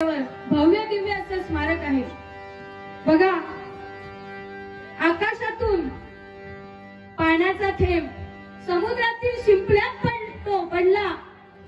भव्य दिव्य असं स्मारक आहे बघा। आकाशातून पाण्याचा थेंब समुद्रातील शिंपल्यात पडला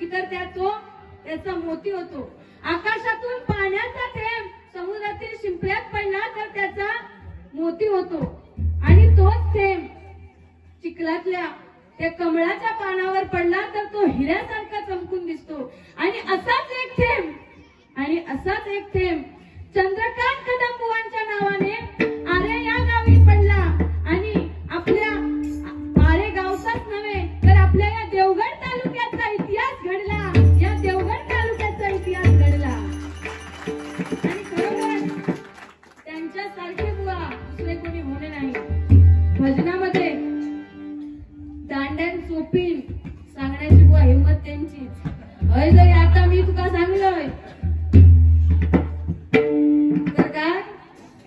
की तर त्याचा मोती होतो। आकाशातून पाण्याचा थेंब समुद्रातील शिंपल्यात पडला तर त्याचा मोती होतो आणि तोच थेंब चिखलातल्या त्या कमळाच्या पानावर पडला तर तो हिऱ्यासारखा चमकून दिसतो। आणि असाच एक थेंब चंद्रकांत कदम बुवांच्या नावाने आरे या गावी पडला आणि आपल्या आरे गावचाच नव्हे तर आपल्या या देवगड तालुक्याचा इतिहास घडला। या देवगड तालुक्याचा इतिहास घडला आणि खरोखर त्यांच्यासारखे बुवा दुसरे कोणी होणे नाही। भजनामध्ये दांड्यान चोपीन सांगण्याची बुवा हिंमत त्यांचीच। अय जरी आता मी तुका सांगलोय तर काय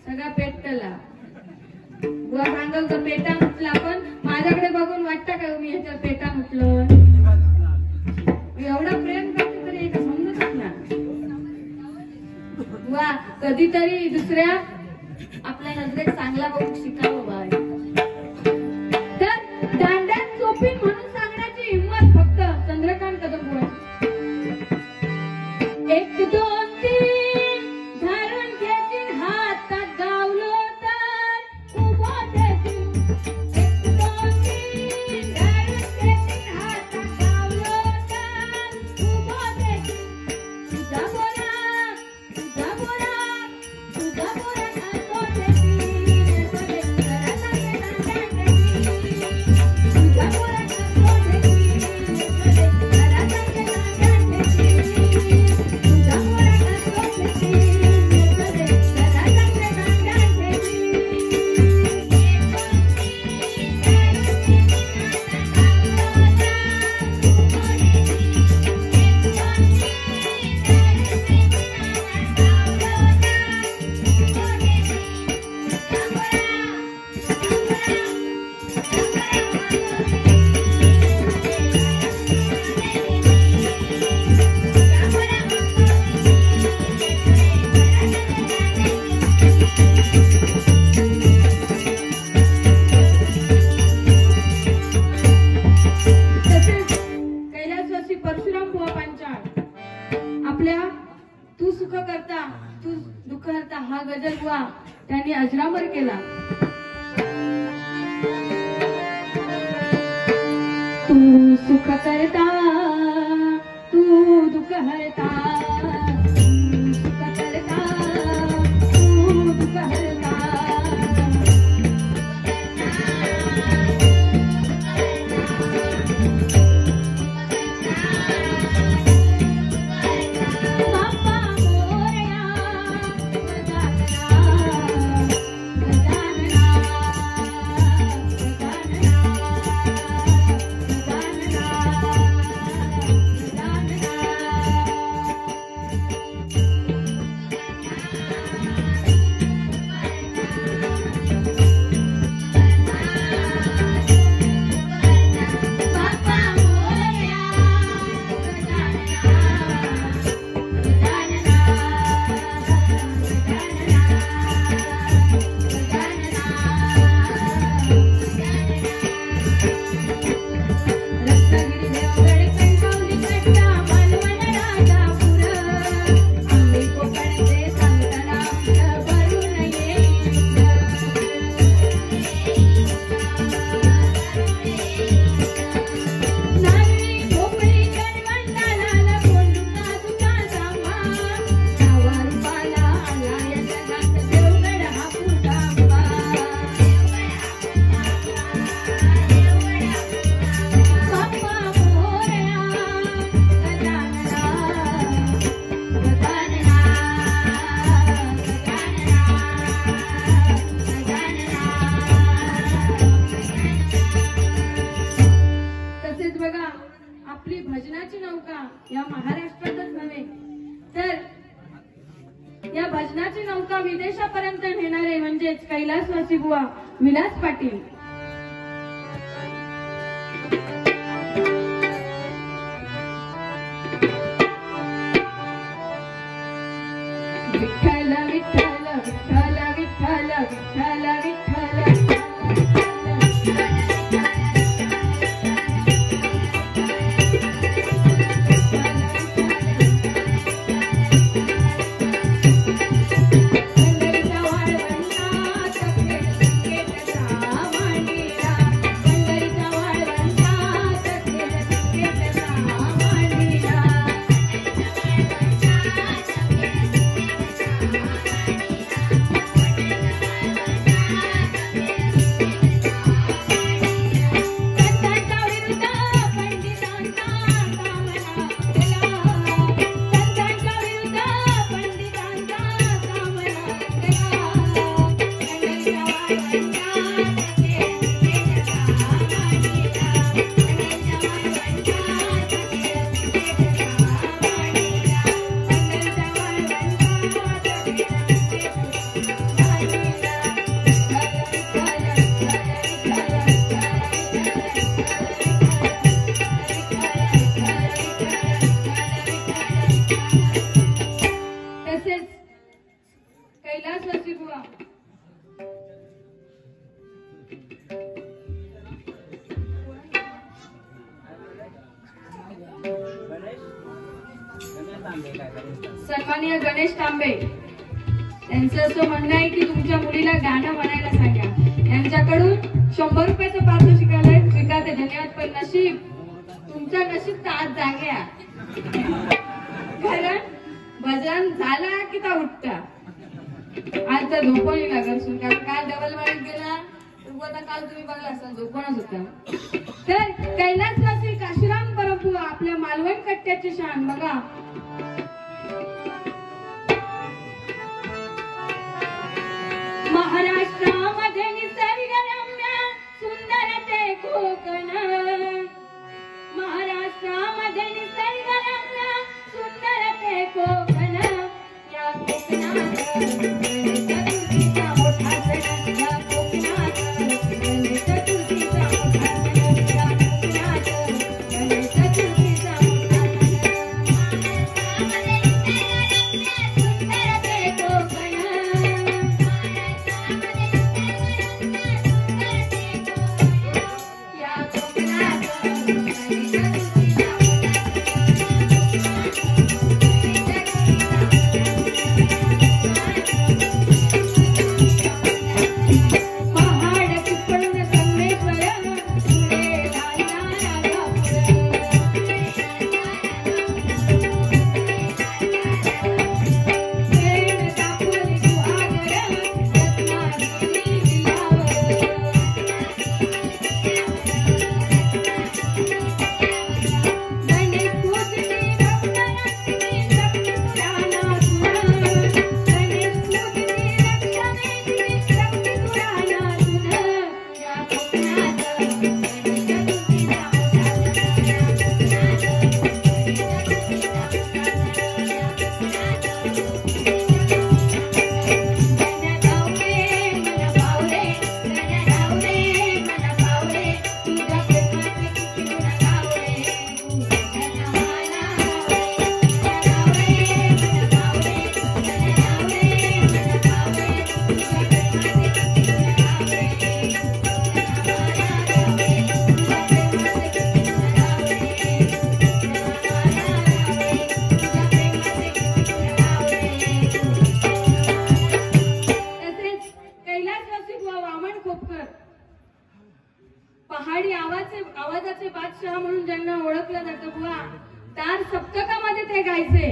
सगळा पेटला बुवा सांगल तर पेटा उठला। पण माझ्याकडे बघून वाटतं का मी ह्याच्यावर पेटा उठलोय? एवढा प्रेम करते तरी एक समजतच ना बुवा। कधीतरी दुसऱ्या आपल्या नजरेत चांगला बघून शिकावं बाय। तर दांड्यात चोपीन म्हणून सांगण्याची हिंमत फक्त चंद्रकांत कदम बुवांची। एक दोन तीन धरून घेतील हातात गावलो तर उभो देतील। एक दोन तीन धरून घेतील हातात गावलो तर उभो देतील। तुझा बोरा खातो देतील तुझा बोरा खातो तू सुख करता तू दुःख करता हा गजल बुवा त्यांनी अजरामर केला। तू सुख करता तू दुःख हरता सुख करता तू दुःख हरता। आपली भजनाची नौका या महाराष्ट्रातच नव्हे तर या भजनाची नौका विदेशापर्यंत नेणारे म्हणजेच कैलासवासी बुवा विलास पाटील। विठ्ठल विठ्ठल विठ्ठल विठ्ठल विठ्ठल विठ्ठल कैलासवासी बुवा सन्माननीय गणेश तांबे यांचं असं म्हणणं आहे की तुमच्या मुलीला गाणं म्हणायला सांगा. यांच्याकडून 100 रुपयाचं पार्सल शिकायला स्वीकारते. धन्यवाद. पण नशीब तुमचं नशीब तर आज जाग्या, कारण भजन झाला की ता उठता. आज तर झोपवली लागल, कारण काल डबल मारीत गेला तर काल तुम्ही बघला असाल झोपणच होता. तर कैलासवासी काशीराम परंतु आपल्या मालवण कट्ट्याची शान बघा. महाराष्ट्रामध्ये निसर्गरम्य सुंदर ते कोकण, महाराष्ट्रामध्ये निसर्गरम्य सुंदर ते कोकण, या कोकणात पहाडी आवाजाचे बादशाह म्हणून ज्यांना ओळखलं जातं बुवा, तार सप्तकामध्ये ते गायचे.